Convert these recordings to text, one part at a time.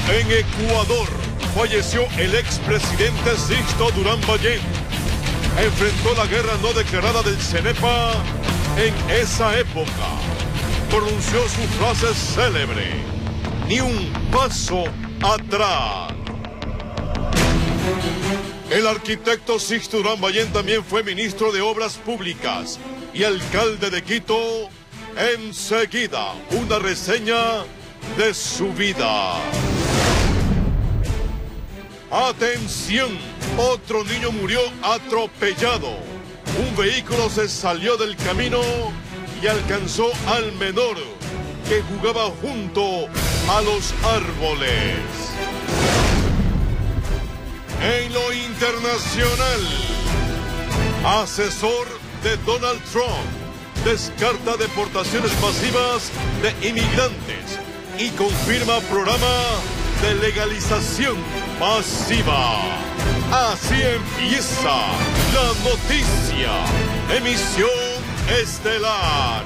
en Ecuador falleció el expresidente Sixto Durán Ballén. Enfrentó la guerra no declarada del CENEPA en esa época. Pronunció su frase célebre: ni un paso atrás. El arquitecto Sixto Durán Ballén también fue ministro de Obras Públicas y alcalde de Quito. Enseguida, una reseña de su vida. ¡Atención! Otro niño murió atropellado. Un vehículo se salió del camino y alcanzó al menor que jugaba junto a los árboles. En lo internacional, asesor de Donald Trump descarta deportaciones masivas de inmigrantes y confirma programa de legalización masiva. Así empieza la noticia. Emisión estelar.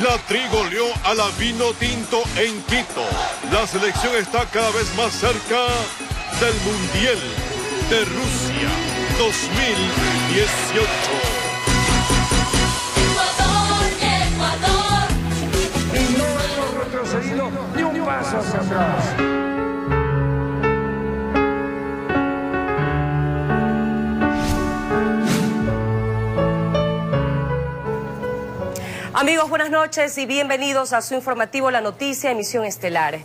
La Tri goleó a la Vinotinto en Quito. La selección está cada vez más cerca del Mundial de Rusia 2018. Ecuador. Y no hemos retrocedido ni un paso hacia atrás. Amigos, buenas noches y bienvenidos a su informativo La Noticia, emisión estelar.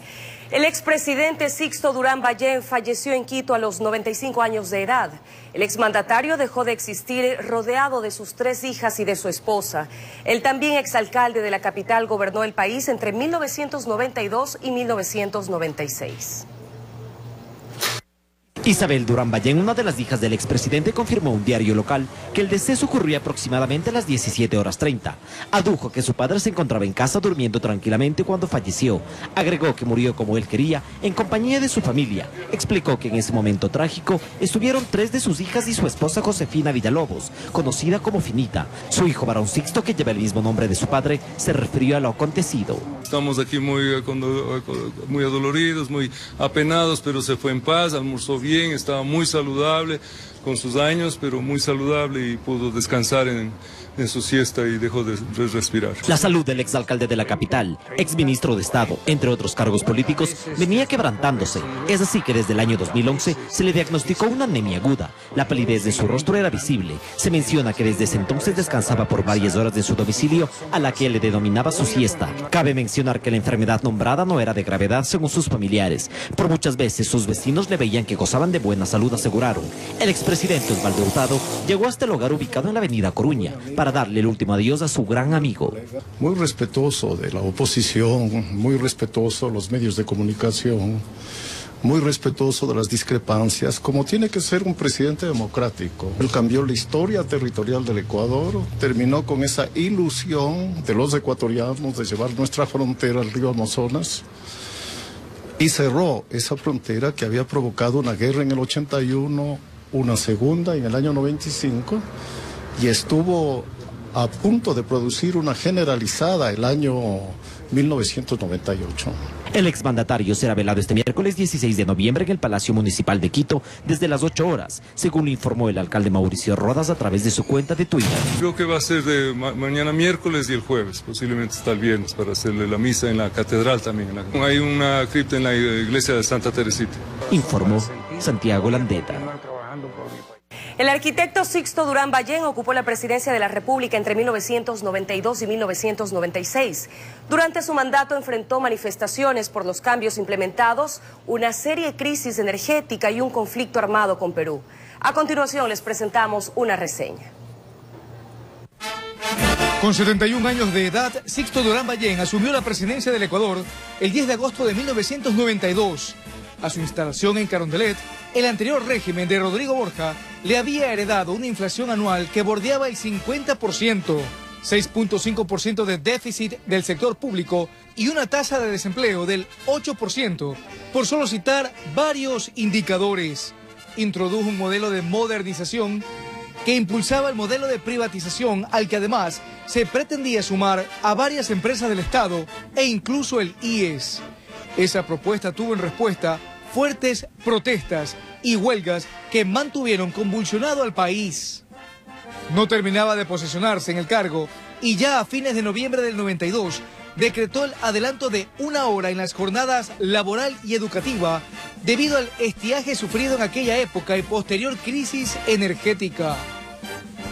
El expresidente Sixto Durán Ballén falleció en Quito a los 95 años de edad. El exmandatario dejó de existir rodeado de sus 3 hijas y de su esposa. El también exalcalde de la capital gobernó el país entre 1992 y 1996. Isabel Durán Ballén, una de las hijas del expresidente, confirmó a un diario local que el deceso ocurrió aproximadamente a las 17:30. Adujo que su padre se encontraba en casa durmiendo tranquilamente cuando falleció. Agregó que murió como él quería, en compañía de su familia. Explicó que en ese momento trágico estuvieron 3 de sus hijas y su esposa Josefina Villalobos, conocida como Finita. Su hijo varón Sixto, que lleva el mismo nombre de su padre, se refirió a lo acontecido. Estamos aquí muy adoloridos, muy apenados, pero se fue en paz, almorzó bien, estaba muy saludable, con sus años, pero muy saludable y pudo descansar en su siesta y dejó de respirar. La salud del exalcalde de la capital, exministro de Estado, entre otros cargos políticos, venía quebrantándose. Es así que desde el año 2011 se le diagnosticó una anemia aguda. La palidez de su rostro era visible. Se menciona que desde ese entonces descansaba por varias horas de su domicilio, a la que él le denominaba su siesta. Cabe mencionar que la enfermedad nombrada no era de gravedad según sus familiares. Por muchas veces sus vecinos le veían que gozaban de buena salud, aseguraron. El expresidente Osvaldo Hurtado llegó hasta el hogar ubicado en la avenida Coruña para darle el último adiós a su gran amigo. Muy respetuoso de la oposición, muy respetuoso de los medios de comunicación, muy respetuoso de las discrepancias, como tiene que ser un presidente democrático. Él cambió la historia territorial del Ecuador, terminó con esa ilusión de los ecuatorianos de llevar nuestra frontera al río Amazonas y cerró esa frontera que había provocado una guerra en el 81, una segunda en el año 95 y estuvo a punto de producir una generalizada el año 1998. El exmandatario será velado este miércoles 16 de noviembre en el Palacio Municipal de Quito desde las 8 horas, según lo informó el alcalde Mauricio Rodas a través de su cuenta de Twitter. Creo que va a ser de mañana miércoles y el jueves, posiblemente hasta el viernes, para hacerle la misa en la catedral también. Hay una cripta en la iglesia de Santa Teresita. Informó Santiago Landeta. El arquitecto Sixto Durán Ballén ocupó la presidencia de la República entre 1992 y 1996. Durante su mandato enfrentó manifestaciones por los cambios implementados, una seria crisis energética y un conflicto armado con Perú. A continuación les presentamos una reseña. Con 71 años de edad, Sixto Durán Ballén asumió la presidencia del Ecuador el 10 de agosto de 1992. A su instalación en Carondelet, el anterior régimen de Rodrigo Borja le había heredado una inflación anual que bordeaba el 50%, 6.5% de déficit del sector público y una tasa de desempleo del 8%, por solo citar varios indicadores. Introdujo un modelo de modernización que impulsaba el modelo de privatización al que además se pretendía sumar a varias empresas del Estado e incluso el IES. Esa propuesta tuvo en respuesta fuertes protestas y huelgas que mantuvieron convulsionado al país. No terminaba de posesionarse en el cargo y ya a fines de noviembre del 92 decretó el adelanto de 1 hora en las jornadas laboral y educativa debido al estiaje sufrido en aquella época y posterior crisis energética.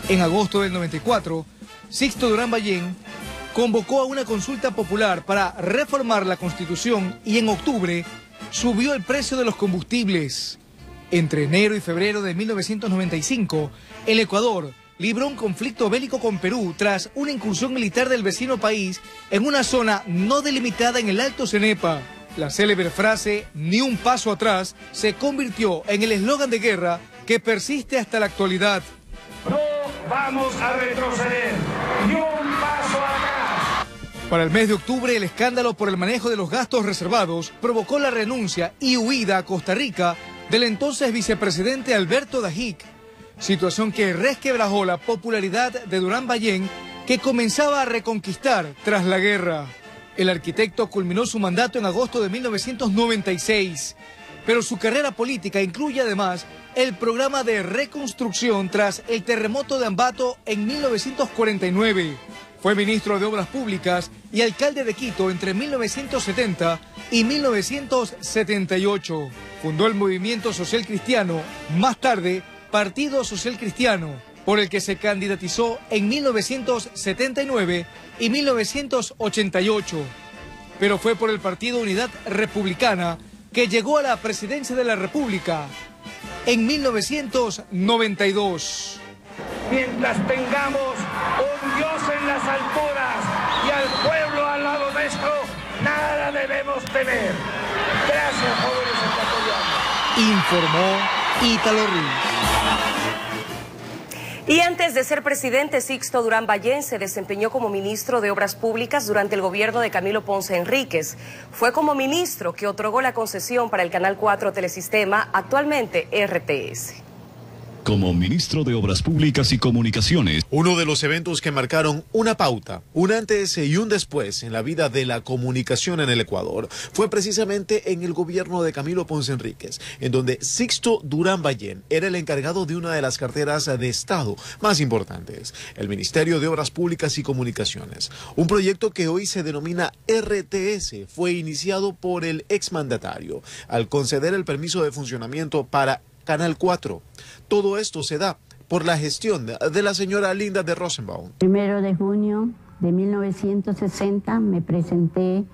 En agosto del 94, Sixto Durán Ballén convocó a una consulta popular para reformar la Constitución y en octubre subió el precio de los combustibles. Entre enero y febrero de 1995, el Ecuador libró un conflicto bélico con Perú tras una incursión militar del vecino país en una zona no delimitada en el Alto Cenepa. La célebre frase "ni un paso atrás" se convirtió en el eslogan de guerra que persiste hasta la actualidad. No vamos a retroceder, ni un paso atrás. Para el mes de octubre, el escándalo por el manejo de los gastos reservados provocó la renuncia y huida a Costa Rica del entonces vicepresidente Alberto Dajic, situación que resquebrajó la popularidad de Durán Ballén, que comenzaba a reconquistar tras la guerra. El arquitecto culminó su mandato en agosto de 1996, pero su carrera política incluye además el programa de reconstrucción tras el terremoto de Ambato en 1949. Fue ministro de Obras Públicas y alcalde de Quito entre 1970 y 1978. Fundó el Movimiento Social Cristiano, más tarde Partido Social Cristiano, por el que se candidatizó en 1979 y 1988. Pero fue por el Partido Unidad Republicana que llegó a la presidencia de la República en 1992. Mientras tengamos un Dios en las alturas y al pueblo al lado nuestro, nada debemos temer. Gracias, jóvenes ecuatorianos. Informó Ítalo Ruiz. Y antes de ser presidente, Sixto Durán Ballén se desempeñó como ministro de Obras Públicas durante el gobierno de Camilo Ponce Enríquez. Fue como ministro que otorgó la concesión para el Canal 4 Telesistema, actualmente RTS. Como ministro de Obras Públicas y Comunicaciones. Uno de los eventos que marcaron una pauta, un antes y un después en la vida de la comunicación en el Ecuador, fue precisamente en el gobierno de Camilo Ponce Enríquez, en donde Sixto Durán Ballén era el encargado de una de las carteras de Estado más importantes, el Ministerio de Obras Públicas y Comunicaciones. Un proyecto que hoy se denomina RTS fue iniciado por el exmandatario al conceder el permiso de funcionamiento para Canal 4. Todo esto se da por la gestión de la señora Linda de Rosenbaum. 1 de junio de 1960 me presenté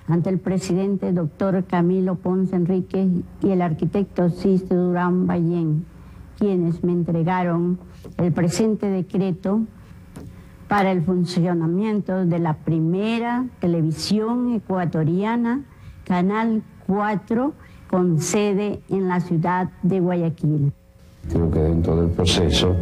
ante el presidente doctor Camilo Ponce Enríquez y el arquitecto Sixto Durán Ballén, quienes me entregaron el presente decreto para el funcionamiento de la primera televisión ecuatoriana, Canal 4, con sede en la ciudad de Guayaquil. Creo que dentro del proceso,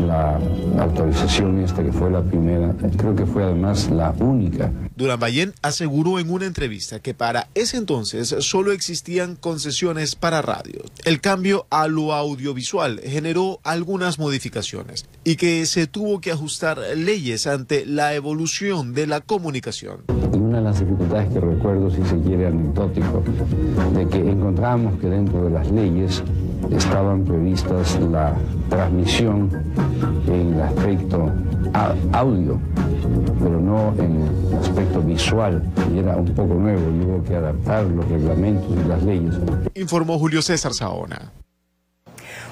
la autorización esta, que fue la primera, creo que fue además la única. Durán Ballén aseguró en una entrevista que para ese entonces solo existían concesiones para radio. El cambio a lo audiovisual generó algunas modificaciones y que se tuvo que ajustar leyes ante la evolución de la comunicación. Una de las dificultades que recuerdo, si se quiere anecdótico, de que encontramos que dentro de las leyes estaban previstas la transmisión en el aspecto audio, pero no en el aspecto visual, y era un poco nuevo, y hubo que adaptar los reglamentos y las leyes. Informó Julio César Saona.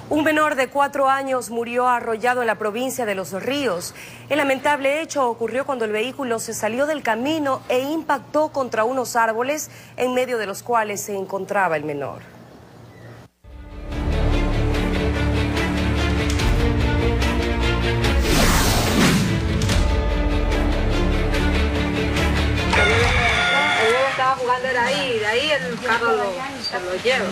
Un menor de 4 años murió arrollado en la provincia de Los Ríos. El lamentable hecho ocurrió cuando el vehículo se salió del camino e impactó contra unos árboles en medio de los cuales se encontraba el menor. Estaba jugando ahí, de ahí el carro se lo lleva.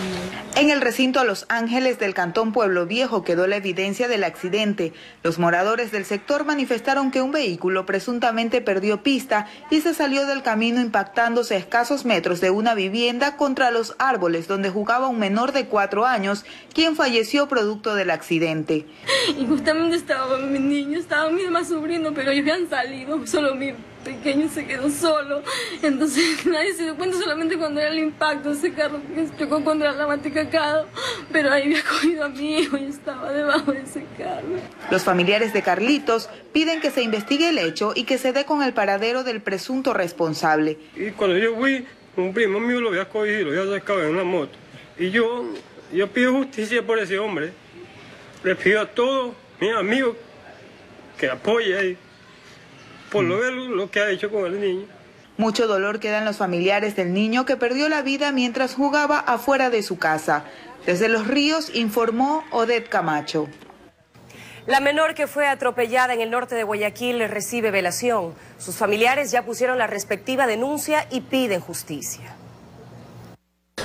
En el recinto Los Ángeles del Cantón Pueblo Viejo quedó la evidencia del accidente. Los moradores del sector manifestaron que un vehículo presuntamente perdió pista y se salió del camino impactándose a escasos metros de una vivienda contra los árboles donde jugaba un menor de 4 años, quien falleció producto del accidente. Y justamente estaba mi niño, estaba mi demás sobrino, pero ellos habían salido, solo mi pequeño se quedó solo. Entonces nadie se dio cuenta, solamente cuando era el impacto, ese carro que chocó contra la matecacado, pero ahí había cogido a mi hijo y estaba debajo de ese carro. Los familiares de Carlitos piden que se investigue el hecho y que se dé con el paradero del presunto responsable. Y cuando yo fui, un primo mío lo había cogido, lo había sacado en una moto. Y yo pido justicia por ese hombre. Le pido a todos mis amigos que apoyen ahí por lo que ha hecho con el niño. Mucho dolor queda en los familiares del niño que perdió la vida mientras jugaba afuera de su casa. Desde Los Ríos informó Odette Camacho. La menor que fue atropellada en el norte de Guayaquil recibe velación. Sus familiares ya pusieron la respectiva denuncia y piden justicia.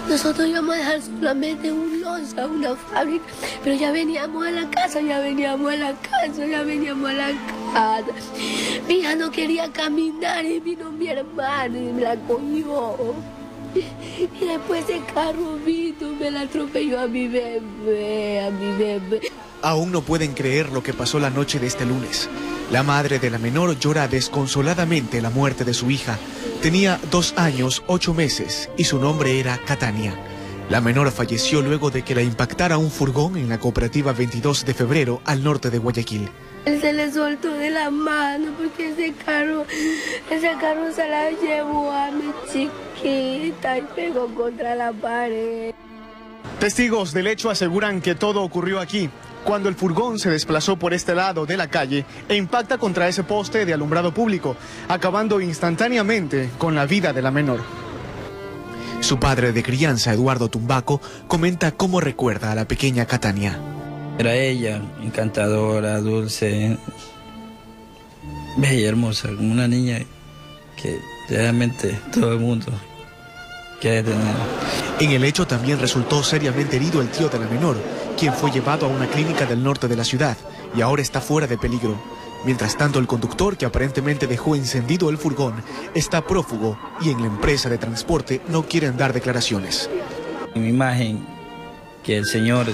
Nosotros íbamos a dejar solamente un loza, una fábrica, pero ya veníamos a la casa, Mi hija no quería caminar y vino mi hermano y me la cogió. Y después el carro vino, me la atropelló a mi bebé. Aún no pueden creer lo que pasó la noche de este lunes. La madre de la menor llora desconsoladamente la muerte de su hija. Tenía 2 años, 8 meses y su nombre era Catania. La menor falleció luego de que la impactara un furgón en la cooperativa 22 de febrero al norte de Guayaquil. Él se le soltó de la mano porque ese carro se la llevó a mi chiquita y pegó contra la pared. Testigos del hecho aseguran que todo ocurrió aquí, cuando el furgón se desplazó por este lado de la calle e impacta contra ese poste de alumbrado público, acabando instantáneamente con la vida de la menor. Su padre de crianza, Eduardo Tumbaco, comenta cómo recuerda a la pequeña Catania. Era ella, encantadora, dulce, bella y hermosa, como una niña que realmente todo el mundo quiere tener. En el hecho también resultó seriamente herido el tío de la menor, quien fue llevado a una clínica del norte de la ciudad y ahora está fuera de peligro. Mientras tanto, el conductor, que aparentemente dejó encendido el furgón, está prófugo y en la empresa de transporte no quieren dar declaraciones. Mi imagen, que el señor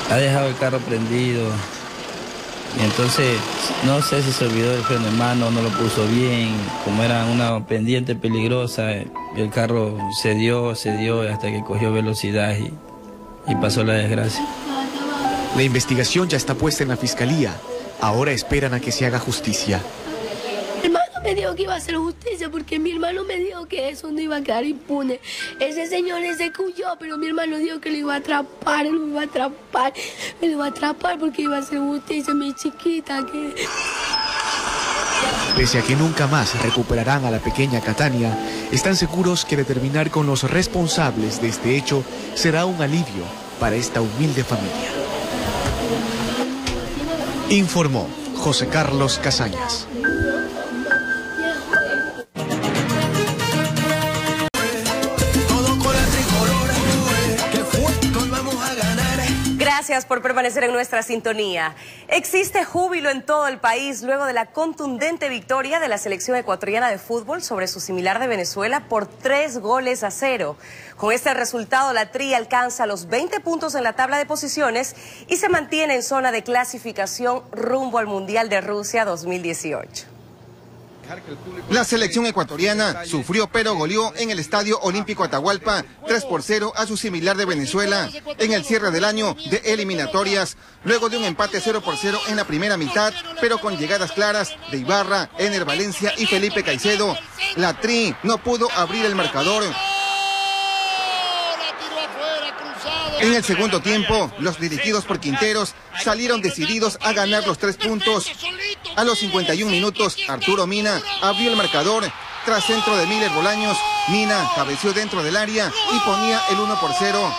ha dejado el carro prendido y entonces no sé si se olvidó del freno de mano, no lo puso bien, como era una pendiente peligrosa, el carro se dio hasta que cogió velocidad y pasó la desgracia. La investigación ya está puesta en la fiscalía. Ahora esperan a que se haga justicia. Mi hermano me dijo que iba a hacer justicia porque mi hermano me dijo que eso no iba a quedar impune. Ese señor se huyó, pero mi hermano dijo que lo iba a atrapar, me lo iba a atrapar porque iba a hacer justicia mi chiquita. Pese a que nunca más recuperarán a la pequeña Catania, están seguros que determinar con los responsables de este hecho será un alivio para esta humilde familia. Informó José Carlos Casañas. Gracias por permanecer en nuestra sintonía. Existe júbilo en todo el país luego de la contundente victoria de la selección ecuatoriana de fútbol sobre su similar de Venezuela por 3-0. Con este resultado, la Tri alcanza los 20 puntos en la tabla de posiciones y se mantiene en zona de clasificación rumbo al Mundial de Rusia 2018. La selección ecuatoriana sufrió pero goleó en el Estadio Olímpico Atahualpa 3-0 a su similar de Venezuela en el cierre del año de eliminatorias, luego de un empate 0-0 en la primera mitad, pero con llegadas claras de Ibarra, Ener Valencia y Felipe Caicedo. La Tri no pudo abrir el marcador. En el segundo tiempo, los dirigidos por Quinteros salieron decididos a ganar los 3 puntos. A los 51 minutos, Arturo Mina abrió el marcador. Tras centro de Miller Bolaños, Mina cabeció dentro del área y ponía el 1-0.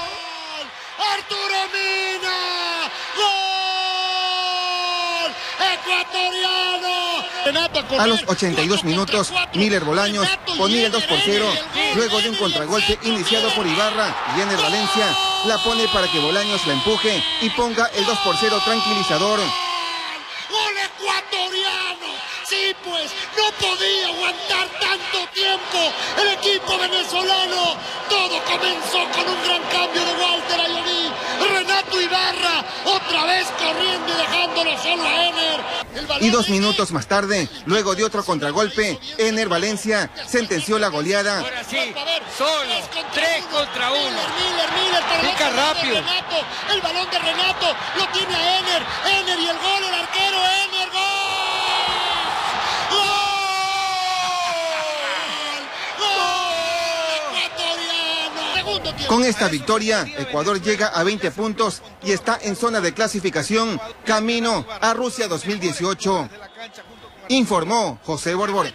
¡Arturo Mina! ¡Gol ecuatoriano! A los 82 minutos, Miller Bolaños ponía el 2-0, luego de un contragolpe iniciado por Ibarra y Ener Valencia, la pone para que Bolaños la empuje y ponga el 2-0 tranquilizador. ¡Gol ecuatoriano! Sí, pues, no podía aguantar tanto tiempo el equipo venezolano. Todo comenzó con un gran cambio de Walter Ayoví. Renato Ibarra, otra vez corriendo y dejándolo solo a Ener. Y 2 minutos más tarde, luego de otro contragolpe, Ener Valencia sentenció la goleada. Ahora sí, solo, 3 contra 1. Miller, pica rápido. Renato, el balón de Renato, lo tiene a Ener y el gol, el arquero, Ener, gol. Con esta victoria, Ecuador llega a 20 puntos y está en zona de clasificación, camino a Rusia 2018. Informó José Borbor.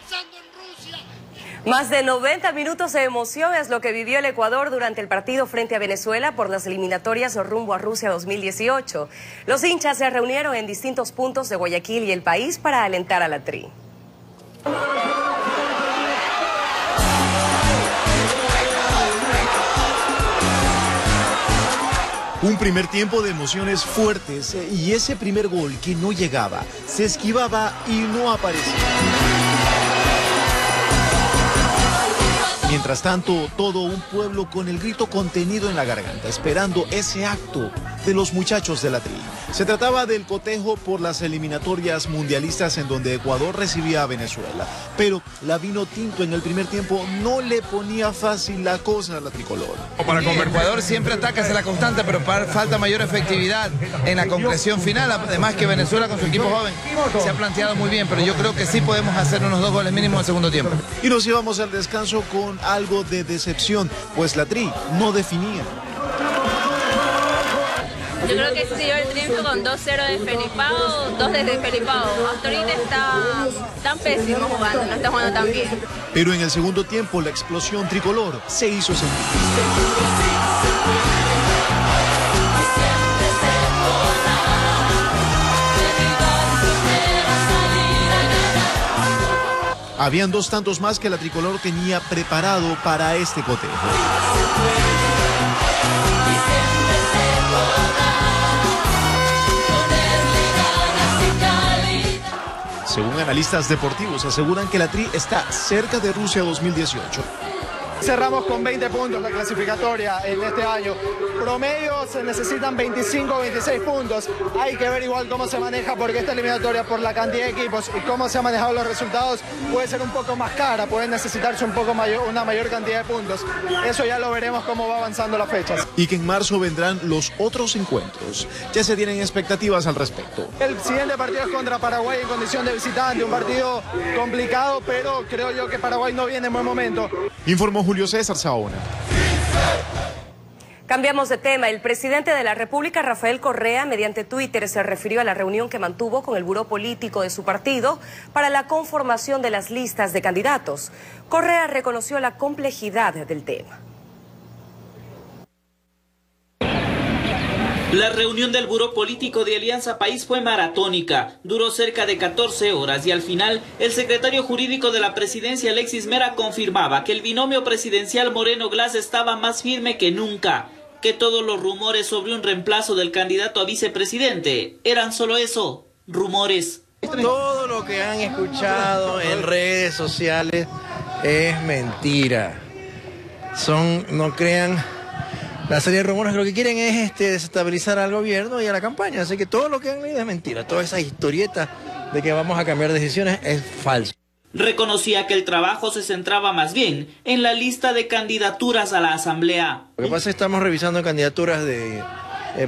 Más de 90 minutos de emoción es lo que vivió el Ecuador durante el partido frente a Venezuela por las eliminatorias rumbo a Rusia 2018. Los hinchas se reunieron en distintos puntos de Guayaquil y el país para alentar a la Tri. Un primer tiempo de emociones fuertes y ese primer gol que no llegaba, se esquivaba y no aparecía. Mientras tanto, todo un pueblo con el grito contenido en la garganta, esperando ese acto de los muchachos de la Tri. Se trataba del cotejo por las eliminatorias mundialistas en donde Ecuador recibía a Venezuela. Pero la vino tinto en el primer tiempo no le ponía fácil la cosa a la tricolor. Para como Ecuador siempre ataca hacia la constante, pero falta mayor efectividad en la concreción final. Además que Venezuela con su equipo joven se ha planteado muy bien, pero yo creo que sí podemos hacer unos 2 goles mínimos en el segundo tiempo. Y nos íbamos al descanso con algo de decepción, pues la Tri no definía. Yo creo que se dio el triunfo con 2-0 de Felipao, 2 desde Felipao. Hasta ahorita está tan pésimo jugando, no está jugando tan bien. Pero en el segundo tiempo la explosión tricolor se hizo sentir. Habían 2 tantos más que la tricolor tenía preparado para este cotejo. Según analistas deportivos, aseguran que la Tri está cerca de Rusia 2018. Cerramos con 20 puntos la clasificatoria en este año. Promedio se necesitan 25 o 26 puntos. Hay que ver igual cómo se maneja, porque esta eliminatoria, por la cantidad de equipos y cómo se han manejado los resultados, puede ser un poco más cara, puede necesitarse una mayor cantidad de puntos. Eso ya lo veremos cómo va avanzando las fechas. Y que en marzo vendrán los otros encuentros. Ya se tienen expectativas al respecto. El siguiente partido es contra Paraguay en condición de visitante, un partido complicado, pero creo yo que Paraguay no viene en buen momento. Informó Julio César Saona. Cambiamos de tema. El presidente de la República, Rafael Correa, mediante Twitter se refirió a la reunión que mantuvo con el buró político de su partido para la conformación de las listas de candidatos. Correa reconoció la complejidad del tema. La reunión del Buró Político de Alianza País fue maratónica, duró cerca de 14 horas y al final el secretario jurídico de la presidencia, Alexis Mera, confirmaba que el binomio presidencial Moreno-Glass estaba más firme que nunca, que todos los rumores sobre un reemplazo del candidato a vicepresidente eran solo eso, rumores. Todo lo que han escuchado en redes sociales es mentira. No crean. La serie de rumores lo que quieren es desestabilizar al gobierno y a la campaña, así que todo lo que han leído es mentira. Toda esa historieta de que vamos a cambiar decisiones es falso. Reconocía que el trabajo se centraba más bien en la lista de candidaturas a la Asamblea. Lo que pasa es que estamos revisando candidaturas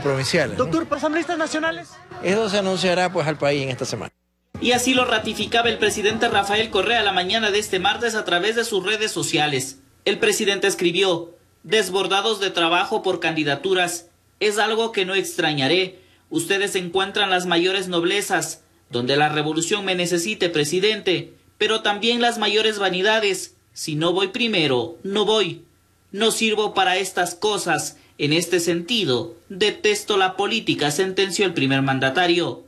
provinciales. Doctor, ¿por asambleístas nacionales? Eso se anunciará pues al país en esta semana. Y así lo ratificaba el presidente Rafael Correa la mañana de este martes a través de sus redes sociales. El presidente escribió: desbordados de trabajo por candidaturas, es algo que no extrañaré. Ustedes encuentran las mayores noblezas, donde la revolución me necesite, presidente, pero también las mayores vanidades. Si no voy primero, no voy. No sirvo para estas cosas. En este sentido, detesto la política, sentenció el primer mandatario.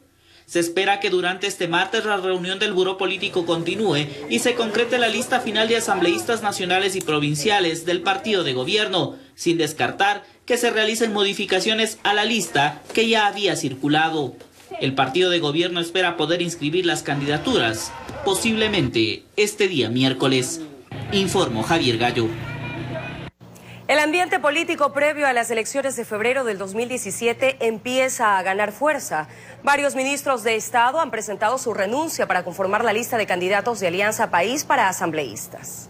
Se espera que durante este martes la reunión del Buró Político continúe y se concrete la lista final de asambleístas nacionales y provinciales del partido de gobierno, sin descartar que se realicen modificaciones a la lista que ya había circulado. El partido de gobierno espera poder inscribir las candidaturas, posiblemente este día miércoles. Informó Javier Gallo. El ambiente político previo a las elecciones de febrero del 2017 empieza a ganar fuerza. Varios ministros de Estado han presentado su renuncia para conformar la lista de candidatos de Alianza País para asambleístas.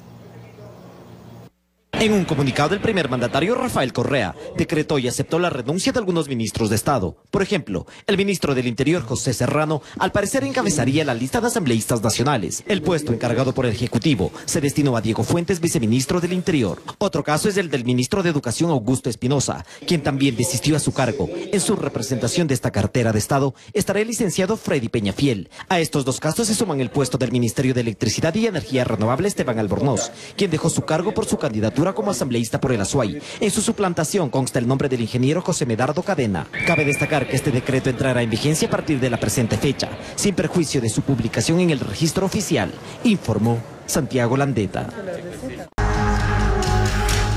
En un comunicado, el primer mandatario Rafael Correa decretó y aceptó la renuncia de algunos ministros de Estado. Por ejemplo, el ministro del Interior, José Serrano, al parecer encabezaría la lista de asambleístas nacionales. El puesto encargado por el Ejecutivo se destinó a Diego Fuentes, viceministro del Interior. Otro caso es el del ministro de Educación, Augusto Espinosa, quien también desistió a su cargo. En su representación de esta cartera de Estado estará el licenciado Freddy Peñafiel. A estos dos casos se suman el puesto del Ministerio de Electricidad y Energía Renovable, Esteban Albornoz, quien dejó su cargo por su candidatura como asambleísta por el Azuay. En su suplantación consta el nombre del ingeniero José Medardo Cadena. Cabe destacar que este decreto entrará en vigencia a partir de la presente fecha, sin perjuicio de su publicación en el registro oficial, informó Santiago Landeta.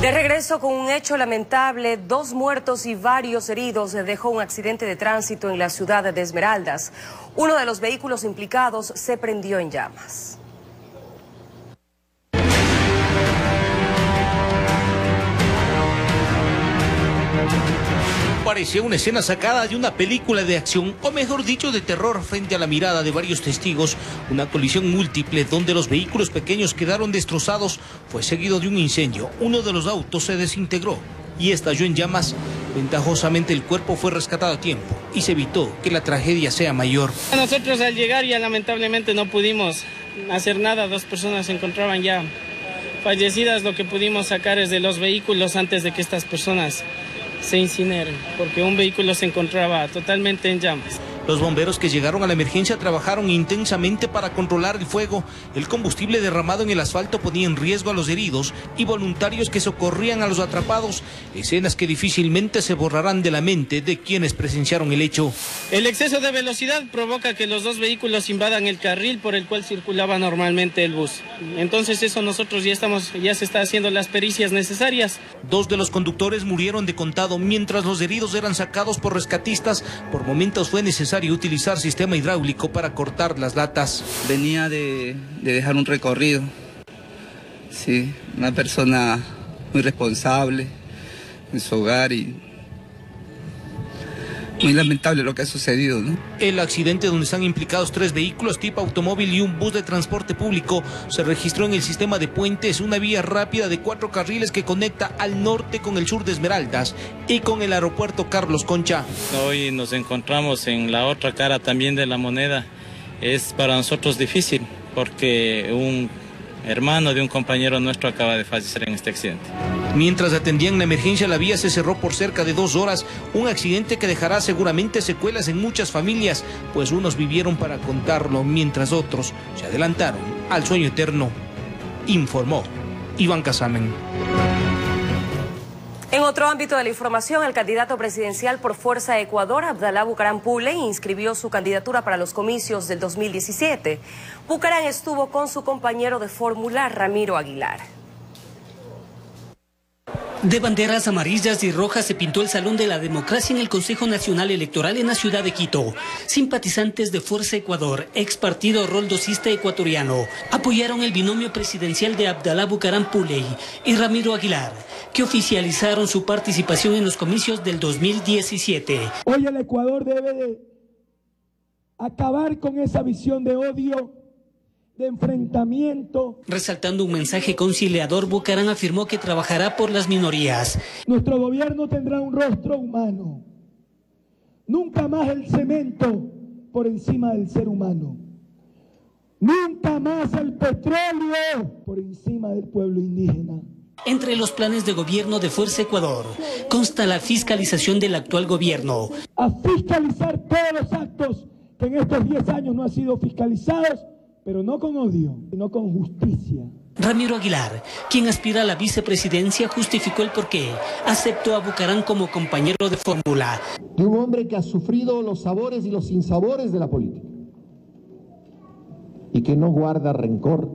De regreso con un hecho lamentable, 2 muertos y varios heridos dejó un accidente de tránsito en la ciudad de Esmeraldas. Uno de los vehículos implicados se prendió en llamas. Parecía una escena sacada de una película de acción, o mejor dicho, de terror, frente a la mirada de varios testigos. Una colisión múltiple donde los vehículos pequeños quedaron destrozados fue seguido de un incendio. Uno de los autos se desintegró y estalló en llamas. Ventajosamente el cuerpo fue rescatado a tiempo y se evitó que la tragedia sea mayor. Nosotros al llegar ya lamentablemente no pudimos hacer nada. 2 personas se encontraban ya fallecidas. Lo que pudimos sacar es de los vehículos antes de que estas personas se incineren, porque un vehículo se encontraba totalmente en llamas. Los bomberos que llegaron a la emergencia trabajaron intensamente para controlar el fuego. El combustible derramado en el asfalto ponía en riesgo a los heridos y voluntarios que socorrían a los atrapados. Escenas que difícilmente se borrarán de la mente de quienes presenciaron el hecho. El exceso de velocidad provoca que los 2 vehículos invadan el carril por el cual circulaba normalmente el bus. Entonces eso nosotros ya se está haciendo las pericias necesarias. 2 de los conductores murieron de contado, mientras los heridos eran sacados por rescatistas. Por momentos fue necesario utilizar sistema hidráulico para cortar las latas. Venía de dejar un recorrido. Sí, una persona muy responsable en su hogar y muy lamentable lo que ha sucedido, ¿no? El accidente, donde están implicados 3 vehículos tipo automóvil y un bus de transporte público, se registró en el sistema de puentes, una vía rápida de 4 carriles que conecta al norte con el sur de Esmeraldas y con el aeropuerto Carlos Concha. Hoy nos encontramos en la otra cara también de la moneda. Es para nosotros difícil porque un hermano de un compañero nuestro acaba de fallecer en este accidente. Mientras atendían la emergencia, la vía se cerró por cerca de 2 horas, un accidente que dejará seguramente secuelas en muchas familias, pues unos vivieron para contarlo, mientras otros se adelantaron al sueño eterno, informó Iván Casamen. En otro ámbito de la información, el candidato presidencial por Fuerza Ecuador, Abdalá Bucaram Puley, inscribió su candidatura para los comicios del 2017. Bucaram estuvo con su compañero de fórmula, Ramiro Aguilar. De banderas amarillas y rojas se pintó el Salón de la Democracia en el Consejo Nacional Electoral en la ciudad de Quito. Simpatizantes de Fuerza Ecuador, ex partido roldosista ecuatoriano, apoyaron el binomio presidencial de Abdalá Bucaram Puley y Ramiro Aguilar, que oficializaron su participación en los comicios del 2017. Hoy el Ecuador debe de acabar con esa visión de odio, de enfrentamiento. Resaltando un mensaje conciliador, Bucaram afirmó que trabajará por las minorías. Nuestro gobierno tendrá un rostro humano. Nunca más el cemento por encima del ser humano. Nunca más el petróleo por encima del pueblo indígena. Entre los planes de gobierno de Fuerza Ecuador consta la fiscalización del actual gobierno. A fiscalizar todos los actos que en estos 10 años no han sido fiscalizados, pero no con odio, sino con justicia. Ramiro Aguilar, quien aspira a la vicepresidencia, justificó el porqué aceptó a Bucaram como compañero de fórmula. De un hombre que ha sufrido los sabores y los sinsabores de la política y que no guarda rencor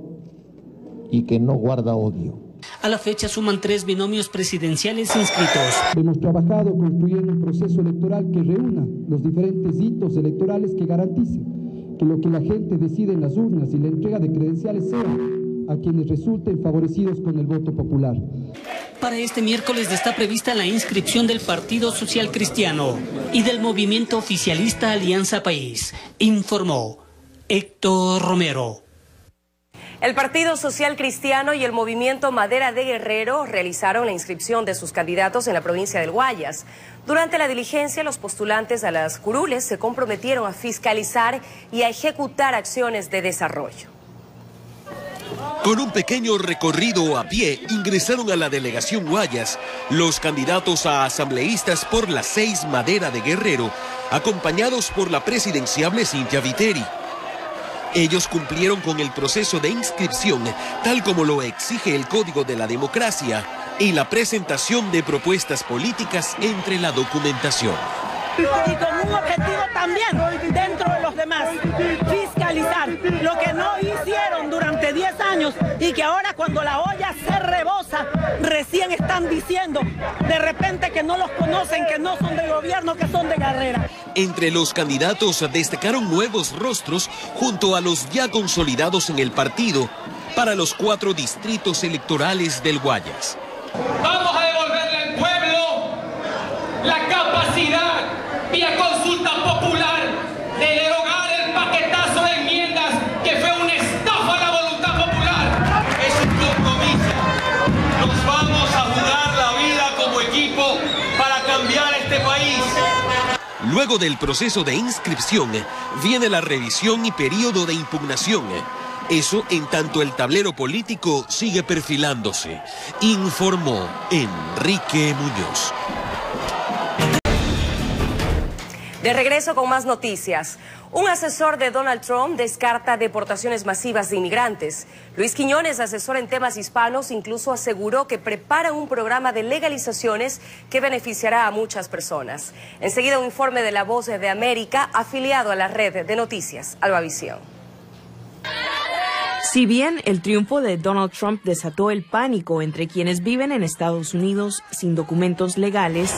y que no guarda odio. A la fecha suman 3 binomios presidenciales inscritos. Hemos trabajado construyendo un proceso electoral que reúna los diferentes hitos electorales que garanticen que lo que la gente decide en las urnas y la entrega de credenciales sea a quienes resulten favorecidos con el voto popular. Para este miércoles está prevista la inscripción del Partido Social Cristiano y del movimiento oficialista Alianza País, informó Héctor Romero. El Partido Social Cristiano y el Movimiento Madera de Guerrero realizaron la inscripción de sus candidatos en la provincia del Guayas. Durante la diligencia, los postulantes a las curules se comprometieron a fiscalizar y a ejecutar acciones de desarrollo. Con un pequeño recorrido a pie, ingresaron a la delegación Guayas los candidatos a asambleístas por la 6 Madera de Guerrero, acompañados por la presidenciable Cintia Viteri. Ellos cumplieron con el proceso de inscripción, tal como lo exige el Código de la Democracia, y la presentación de propuestas políticas entre la documentación. Y con un objetivo también dentro de los demás, fiscalizar lo que no hicieron durante 10 años y que ahora cuando la olla se rebosa, recién están diciendo de repente que no los conocen, que no son de gobierno, que son de carrera. Entre los candidatos destacaron nuevos rostros junto a los ya consolidados en el partido para los 4 distritos electorales del Guayas. Vamos a devolverle al pueblo la capacidad vía consulta popular de derogar el paquetazo de enmiendas que fue una estafa a la voluntad popular. Es un compromiso. Nos vamos a jugar la vida como equipo para cambiar este país. Luego del proceso de inscripción viene la revisión y periodo de impugnación. Eso en tanto el tablero político sigue perfilándose, informó Enrique Muñoz. De regreso con más noticias. Un asesor de Donald Trump descarta deportaciones masivas de inmigrantes. Luis Quiñones, asesor en temas hispanos, incluso aseguró que preparan un programa de legalizaciones que beneficiará a muchas personas. Enseguida un informe de La Voz de América, afiliado a la red de noticias Albavisión. Si bien el triunfo de Donald Trump desató el pánico entre quienes viven en Estados Unidos sin documentos legales,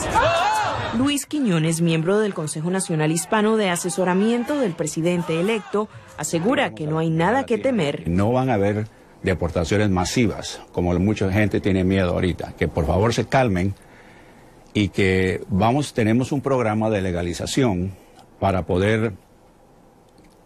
Luis Quiñones, miembro del Consejo Nacional Hispano de Asesoramiento del presidente electo, asegura que no hay nada que temer. No van a haber deportaciones masivas, como mucha gente tiene miedo ahorita. Que por favor se calmen y que tenemos un programa de legalización para poder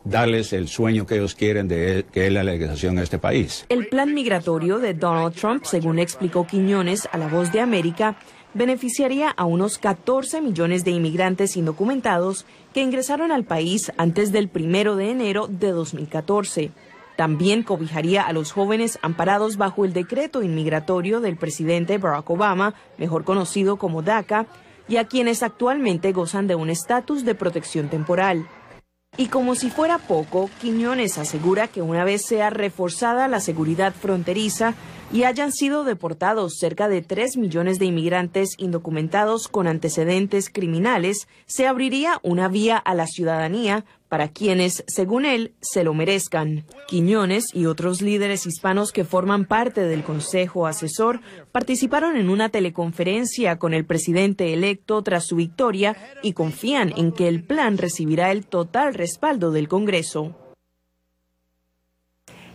darles el sueño que ellos quieren que es la legalización en este país. El plan migratorio de Donald Trump, según explicó Quiñones a La Voz de América, beneficiaría a unos 14 millones de inmigrantes indocumentados que ingresaron al país antes del 1 de enero de 2014. También cobijaría a los jóvenes amparados bajo el decreto inmigratorio del presidente Barack Obama, mejor conocido como DACA, y a quienes actualmente gozan de un estatus de protección temporal. Y como si fuera poco, Quiñones asegura que una vez sea reforzada la seguridad fronteriza y hayan sido deportados cerca de 3 millones de inmigrantes indocumentados con antecedentes criminales, se abriría una vía a la ciudadanía para quienes, según él, se lo merezcan. Quiñones y otros líderes hispanos que forman parte del Consejo Asesor participaron en una teleconferencia con el presidente electo tras su victoria y confían en que el plan recibirá el total respaldo del Congreso.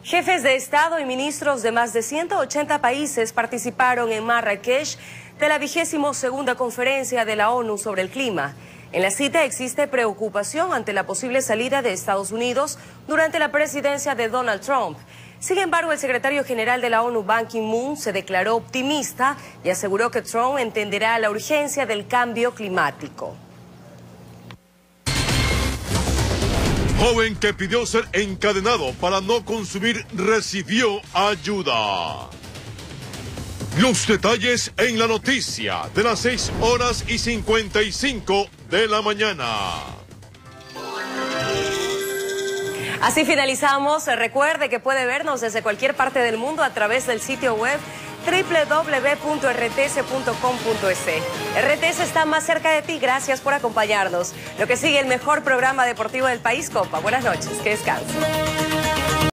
Jefes de Estado y ministros de más de 180 países participaron en Marrakech de la 22ª Conferencia de la ONU sobre el Clima. En la cita existe preocupación ante la posible salida de Estados Unidos durante la presidencia de Donald Trump. Sin embargo, el secretario general de la ONU, Ban Ki-moon, se declaró optimista y aseguró que Trump entenderá la urgencia del cambio climático. Joven que pidió ser encadenado para no consumir recibió ayuda. Los detalles en la noticia de las 6:55 de la mañana. Así finalizamos. Recuerde que puede vernos desde cualquier parte del mundo a través del sitio web www.rts.com.es. RTS está más cerca de ti. Gracias por acompañarnos. Lo que sigue, el mejor programa deportivo del país, Copa. Buenas noches. Que descansen.